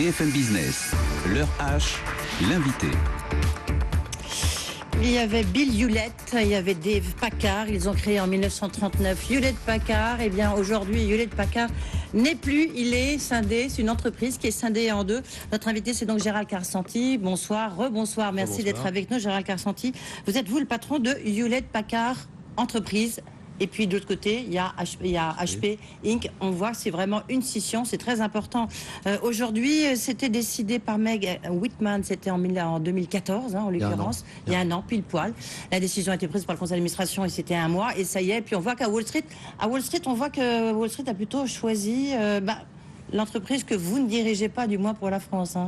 BFM Business, l'heure H, l'invité. Il y avait Bill Hewlett, il y avait Dave Packard, ils ont créé en 1939 Hewlett-Packard. Et bien aujourd'hui, Hewlett-Packard n'est plus, il est scindé, c'est une entreprise qui est scindée en deux. Notre invité, c'est donc Gérald Carsenti. Bonsoir, rebonsoir, merci d'être avec nous, Gérald Carsenti. Vous êtes vous le patron de Hewlett-Packard entreprise. Et puis de l'autre côté, il y a HP Inc. On voit que c'est vraiment une scission, c'est très important. Aujourd'hui, c'était décidé par Meg Whitman, c'était en 2014, en l'occurrence, il y a un an, pile poil. La décision a été prise par le conseil d'administration et c'était un mois, et ça y est. Puis on voit qu'à Wall Street, on voit que Wall Street a plutôt choisi l'entreprise que vous ne dirigez pas, du moins pour la France.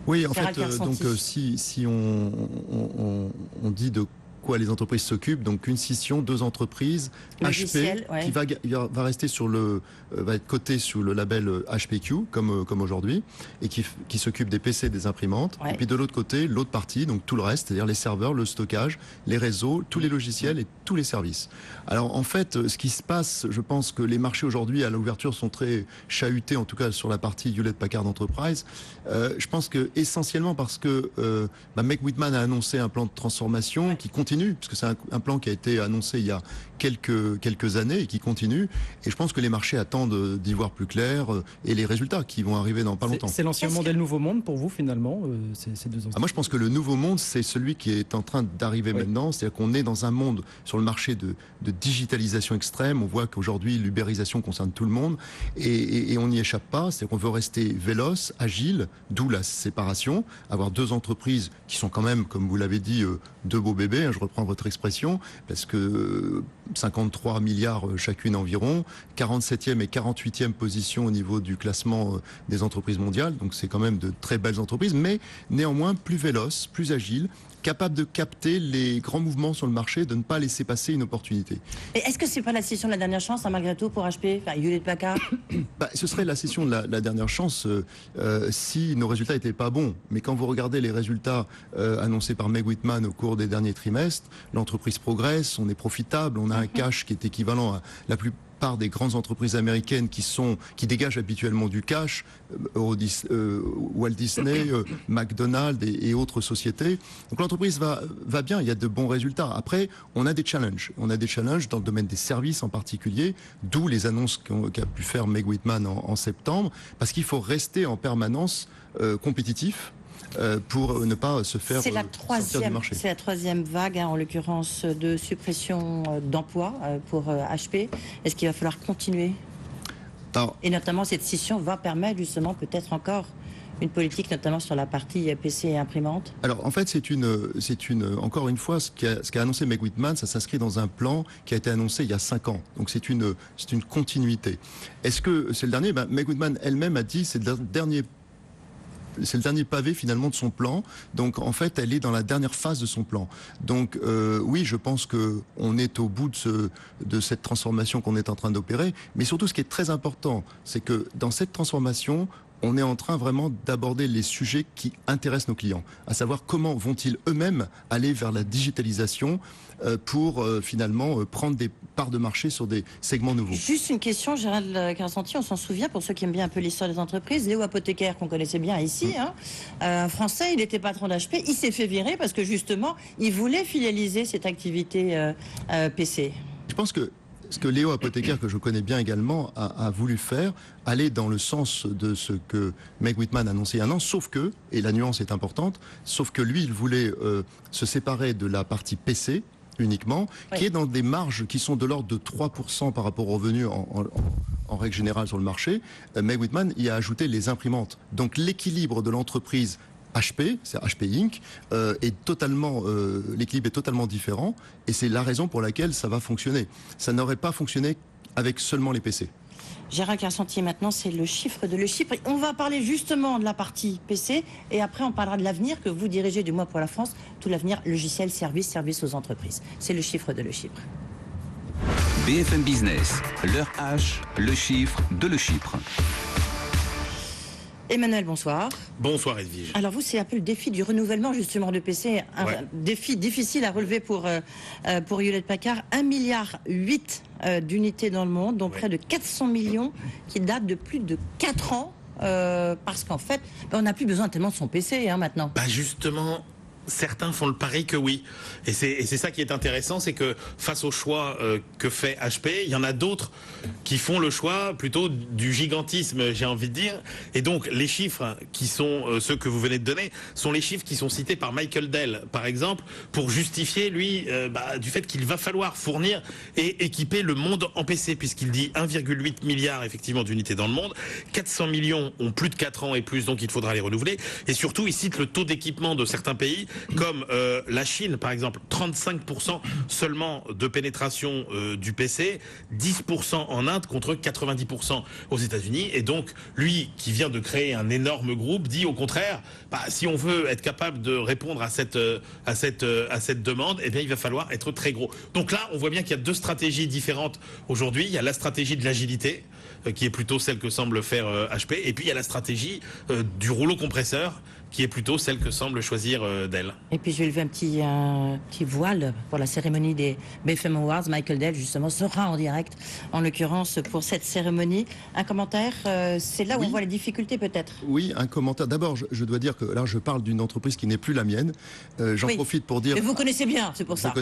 Oui, en fait, donc si on dit de quoi les entreprises s'occupent, donc une scission, deux entreprises, Logiciel, HP qui va rester va être coté sous le label HPQ comme aujourd'hui, et qui s'occupe des PC, des imprimantes. Et puis de l'autre côté, l'autre partie, donc tout le reste, c'est-à-dire les serveurs, le stockage, les réseaux, tous les logiciels et tous les services. Alors en fait, ce qui se passe, je pense que les marchés aujourd'hui à l'ouverture sont très chahutés, en tout cas sur la partie Hewlett-Packard Enterprise. Je pense que essentiellement parce que Meg Whitman a annoncé un plan de transformation qui continue, parce que c'est un plan qui a été annoncé il y a quelques années et qui continue. Et je pense que les marchés attendent d'y voir plus clair et les résultats qui vont arriver dans pas longtemps. C'est l'ancien modèle nouveau monde pour vous finalement, ces deux moi je pense que le nouveau monde, c'est celui qui est en train d'arriver maintenant. C'est-à-dire qu'on est dans un monde sur le marché de digitalisation extrême. On voit qu'aujourd'hui l'ubérisation concerne tout le monde et on n'y échappe pas. C'est-à-dire qu'on veut rester véloce, agile, d'où la séparation, avoir deux entreprises qui sont quand même, comme vous l'avez dit, deux beaux bébés, je reprends votre expression, parce que 53 milliards chacune environ, 47e et 48e position au niveau du classement des entreprises mondiales, donc c'est quand même de très belles entreprises, mais néanmoins plus véloces, plus agiles, capable de capter les grands mouvements sur le marché, de ne pas laisser passer une opportunité. Et est-ce que c'est pas la session de la dernière chance, malgré tout, pour HP, Hewlett-Packard? Ce serait la session de la dernière chance si nos résultats n'étaient pas bons. Mais quand vous regardez les résultats annoncés par Meg Whitman au cours des derniers trimestres, l'entreprise progresse, on est profitable, on a un cash qui est équivalent à la plupart des grandes entreprises américaines qui dégagent habituellement du cash, Walt Disney, McDonald's et autres sociétés. Donc l'entreprise va bien, il y a de bons résultats. Après, on a des challenges. On a des challenges dans le domaine des services en particulier, d'où les annonces qu'a pu faire Meg Whitman en septembre, parce qu'il faut rester en permanence compétitif. Pour ne pas se faire sortir du marché. C'est la troisième vague, en l'occurrence, de suppression d'emplois pour HP. Est-ce qu'il va falloir continuer? Et notamment, cette scission va permettre justement peut-être encore une politique, notamment sur la partie PC et imprimante? Alors, en fait, encore une fois, ce qu'a annoncé Meg Whitman, ça s'inscrit dans un plan qui a été annoncé il y a 5 ans. Donc, c'est une continuité. Est-ce que c'est le dernier? Meg Whitman elle-même a dit c'est le dernier pavé finalement de son plan. Donc en fait, elle est dans la dernière phase de son plan. Donc oui, je pense que on est au bout de cette transformation qu'on est en train d'opérer. Mais surtout, ce qui est très important, c'est que dans cette transformation, on est en train vraiment d'aborder les sujets qui intéressent nos clients, à savoir comment vont-ils eux-mêmes aller vers la digitalisation pour finalement prendre des parts de marché sur des segments nouveaux. Juste une question, Gérald Carsenti, on s'en souvient, pour ceux qui aiment bien un peu l'histoire des entreprises, Léo Apotheker, qu'on connaissait bien ici, français, il était patron d'HP, il s'est fait virer parce que justement, il voulait filialiser cette activité PC. Je pense que ce que Léo Apotheker, que je connais bien également, a voulu faire, aller dans le sens de ce que Meg Whitman a annoncé il y a un an, sauf que, et la nuance est importante, sauf que lui, il voulait se séparer de la partie PC uniquement, qui est dans des marges qui sont de l'ordre de 3% par rapport aux revenus en règle générale sur le marché. Meg Whitman y a ajouté les imprimantes. Donc l'équilibre de l'entreprise HP, c'est HP Inc., l'équilibre est totalement différent, et c'est la raison pour laquelle ça va fonctionner. Ça n'aurait pas fonctionné avec seulement les PC. Gérald Carsenti, maintenant, c'est le chiffre de Le Chypre. On va parler justement de la partie PC, et après on parlera de l'avenir que vous dirigez, du moins pour la France, tout l'avenir logiciel, service aux entreprises. C'est le chiffre de Le Chypre. BFM Business, l'heure H, le chiffre de Le Chypre. Emmanuel, bonsoir. Bonsoir Edwige. Alors vous, c'est un peu le défi du renouvellement justement de PC, un défi difficile à relever pour Hewlett-Packard. 1,8 milliard d'unités dans le monde, dont près de 400 millions qui datent de plus de 4 ans. parce qu'en fait, on n'a plus besoin tellement de son PC maintenant. Bah justement, certains font le pari que oui. Et c'est ça qui est intéressant, c'est que face au choix que fait HP, il y en a d'autres qui font le choix plutôt du gigantisme, j'ai envie de dire. Et donc, les chiffres qui sont ceux que vous venez de donner sont les chiffres qui sont cités par Michael Dell, par exemple, pour justifier, lui, du fait qu'il va falloir fournir et équiper le monde en PC, puisqu'il dit 1,8 milliard, effectivement, d'unités dans le monde. 400 millions ont plus de 4 ans et plus, donc il faudra les renouveler. Et surtout, il cite le taux d'équipement de certains pays, comme la Chine, par exemple, 35% seulement de pénétration du PC, 10% en Inde contre 90% aux États-Unis. Et donc, lui, qui vient de créer un énorme groupe, dit au contraire, si on veut être capable de répondre à cette demande, eh bien, il va falloir être très gros. Donc là, on voit bien qu'il y a deux stratégies différentes aujourd'hui. Il y a la stratégie de l'agilité, qui est plutôt celle que semble faire HP, et puis il y a la stratégie du rouleau compresseur, qui est plutôt celle que semble choisir Dell. Et puis je vais lever un petit voile pour la cérémonie des BFM Awards. Michael Dell, justement, sera en direct, en l'occurrence, pour cette cérémonie. Un commentaire, c'est là où on voit les difficultés peut-être. Oui, un commentaire. D'abord, je dois dire que là, je parle d'une entreprise qui n'est plus la mienne. J'en profite pour dire... Mais vous connaissez bien, c'est pour ça.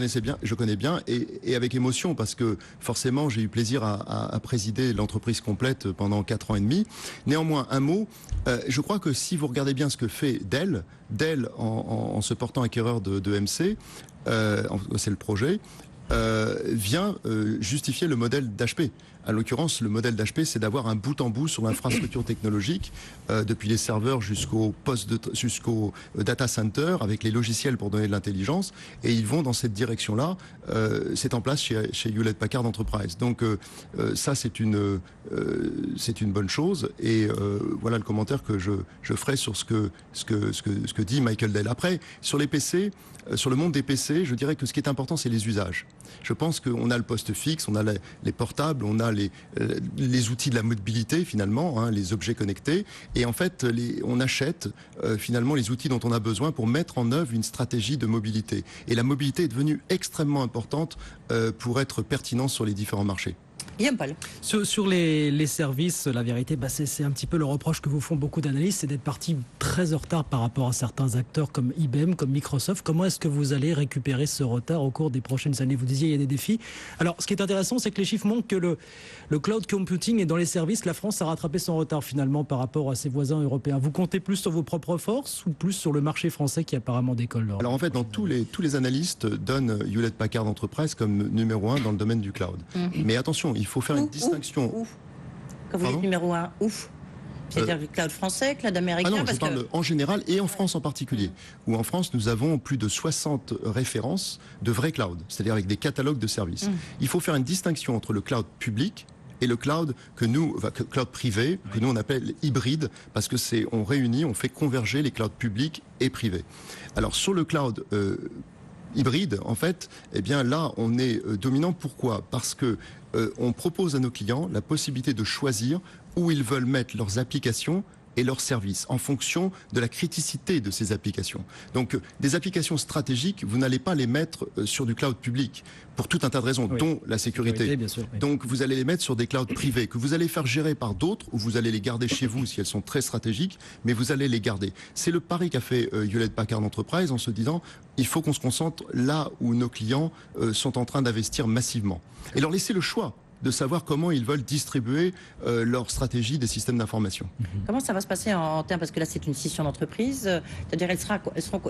Je connais bien, et avec émotion, parce que forcément, j'ai eu plaisir à présider l'entreprise complète pendant 4 ans et demi. Néanmoins, un mot, je crois que si vous regardez bien ce que fait Dell, en se portant acquéreur de MC, c'est le projet, vient justifier le modèle d'HP. À l'occurrence, le modèle d'HP, c'est d'avoir un bout en bout sur l'infrastructure technologique, depuis les serveurs jusqu'au data center, avec les logiciels pour donner de l'intelligence. Et ils vont dans cette direction-là. C'est en place chez Hewlett Packard Enterprise. Donc ça, c'est une bonne chose. Et voilà le commentaire que je ferai sur ce que dit Michael Dell. Après, sur les PC, sur le monde des PC, je dirais que ce qui est important, c'est les usages. Je pense qu'on a le poste fixe, on a les portables, on a les outils de la mobilité finalement, les objets connectés, et en fait on achète finalement les outils dont on a besoin pour mettre en œuvre une stratégie de mobilité. Et la mobilité est devenue extrêmement importante pour être pertinente sur les différents marchés. Guillaume Paul. Sur les services, la vérité, c'est un petit peu le reproche que vous font beaucoup d'analystes, c'est d'être parti très en retard par rapport à certains acteurs comme IBM, comme Microsoft. Comment est-ce que vous allez récupérer ce retard au cours des prochaines années? Vous disiez il y a des défis. Alors, ce qui est intéressant, c'est que les chiffres montrent que le cloud computing et dans les services, la France a rattrapé son retard finalement par rapport à ses voisins européens. Vous comptez plus sur vos propres forces ou plus sur le marché français qui apparemment décolle là? Alors en fait, tous les analystes donnent Hewlett Packard Enterprise comme numéro 1 dans le domaine du cloud. Mais attention, il faut faire une distinction. Quand vous dites numéro 1, c'est-à-dire le cloud français, cloud américain, je parle en général et en France en particulier. Où en France, nous avons plus de 60 références de vrais clouds, c'est-à-dire avec des catalogues de services. Il faut faire une distinction entre le cloud public et le cloud cloud privé, que nous on appelle hybride, parce que on réunit, on fait converger les clouds publics et privés. Alors sur le cloud hybride, en fait, eh bien là, on est dominant. Pourquoi? Parce que on propose à nos clients la possibilité de choisir où ils veulent mettre leurs applications et leurs services en fonction de la criticité de ces applications. Donc, des applications stratégiques, vous n'allez pas les mettre sur du cloud public pour tout un tas de raisons, dont la sécurité. Bien sûr, oui. Donc, vous allez les mettre sur des clouds privés que vous allez faire gérer par d'autres ou vous allez les garder chez vous si elles sont très stratégiques, mais vous allez les garder. C'est le pari qu'a fait Hewlett Packard Enterprise en se disant il faut qu'on se concentre là où nos clients sont en train d'investir massivement. Et leur laisser le choix de savoir comment ils veulent distribuer leur stratégie des systèmes d'information. Comment ça va se passer en termes, parce que là c'est une scission d'entreprise, c'est-à-dire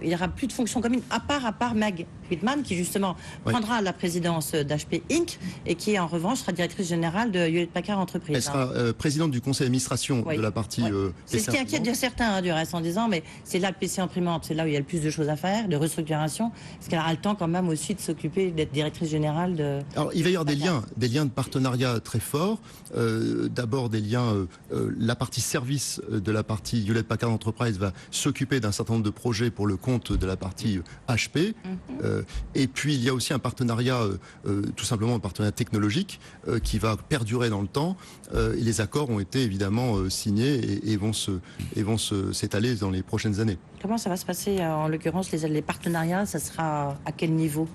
il n'y aura plus de fonction commune, à part Meg Whitman qui justement prendra la présidence d'HP Inc. et qui en revanche sera directrice générale de Hewlett Packard Enterprise. Elle sera présidente du conseil d'administration de la partie c'est ce qui inquiète certains du reste en disant mais c'est là le PC imprimante, c'est là où il y a le plus de choses à faire, de restructuration. Est-ce qu'elle aura le temps quand même aussi de s'occuper d'être directrice générale de... Alors il va y avoir des liens de partenariat très forts. D'abord des liens, la partie service de la partie Hewlett Packard Enterprise va s'occuper d'un certain nombre de projets pour le compte de la partie HP. Et puis il y a aussi un partenariat, tout simplement un partenariat technologique qui va perdurer dans le temps. Et les accords ont été évidemment signés et vont s'étaler dans les prochaines années. Comment ça va se passer en l'occurrence les partenariats? Ça sera à quel niveau?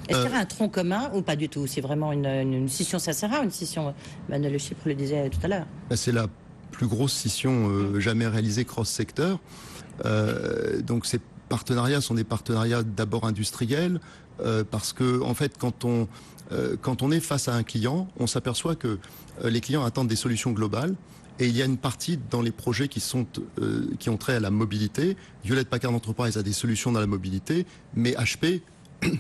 Est-ce qu'il y aura un tronc commun ou pas du tout? C'est vraiment une scission, ça sert à une scission. Le Chypre le disait tout à l'heure. C'est la plus grosse scission jamais réalisée cross-secteur. Donc ces partenariats sont des partenariats d'abord industriels, parce que en fait quand on est face à un client, on s'aperçoit que les clients attendent des solutions globales. Et il y a une partie dans les projets qui ont trait à la mobilité. Hewlett Packard Enterprise a des solutions dans la mobilité, mais HP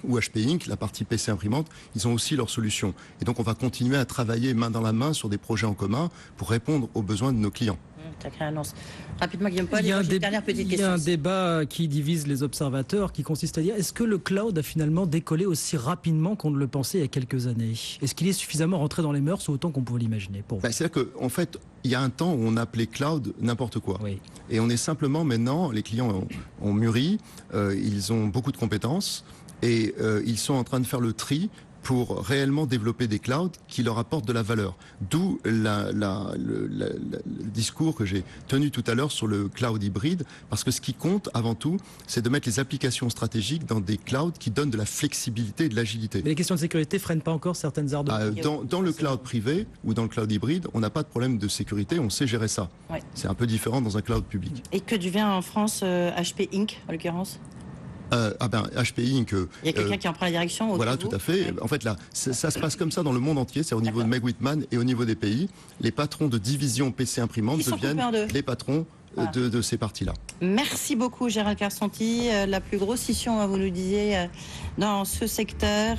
ou HP Inc., la partie PC imprimante, ils ont aussi leurs solutions. Et donc on va continuer à travailler main dans la main sur des projets en commun pour répondre aux besoins de nos clients. Sacrée annonce. Rapidement, Guillaume Paul, Il y a question. un débat qui divise les observateurs, qui consiste à dire, est-ce que le cloud a finalement décollé aussi rapidement qu'on ne le pensait il y a quelques années? Est-ce qu'il est suffisamment rentré dans les mœurs autant qu'on pouvait l'imaginer pour vous? C'est-à-dire qu'en fait, il y a un temps où on appelait cloud n'importe quoi. Oui. Et on est simplement maintenant, les clients ont mûri, ils ont beaucoup de compétences et ils sont en train de faire le tri pour réellement développer des clouds qui leur apportent de la valeur. D'où le discours que j'ai tenu tout à l'heure sur le cloud hybride, parce que ce qui compte avant tout, c'est de mettre les applications stratégiques dans des clouds qui donnent de la flexibilité et de l'agilité. Mais les questions de sécurité ne freinent pas encore certaines aires de... Dans le cloud privé ou dans le cloud hybride, on n'a pas de problème de sécurité, on sait gérer ça. Ouais. C'est un peu différent dans un cloud public. Et que devient en France HP Inc. en l'occurrence? HP Inc. Il y a quelqu'un qui en prend la direction. Voilà, tout à fait. Ouais. En fait, là, ça se passe comme ça dans le monde entier. C'est au niveau de Meg Whitman et au niveau des pays. Les patrons de division PC imprimante deviennent les patrons de ces parties-là. Merci beaucoup, Gérald Carsonti. La plus grosse scission, vous nous disiez, dans ce secteur.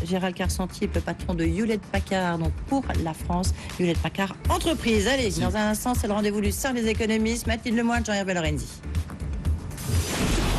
Gérald Carsonti, le patron de Hewlett Packard, donc pour la France, Hewlett Packard Entreprise. Allez, dans un instant, c'est le rendez-vous du service des économistes. Mathilde Lemoine, Jean-Hervé Lorenzi.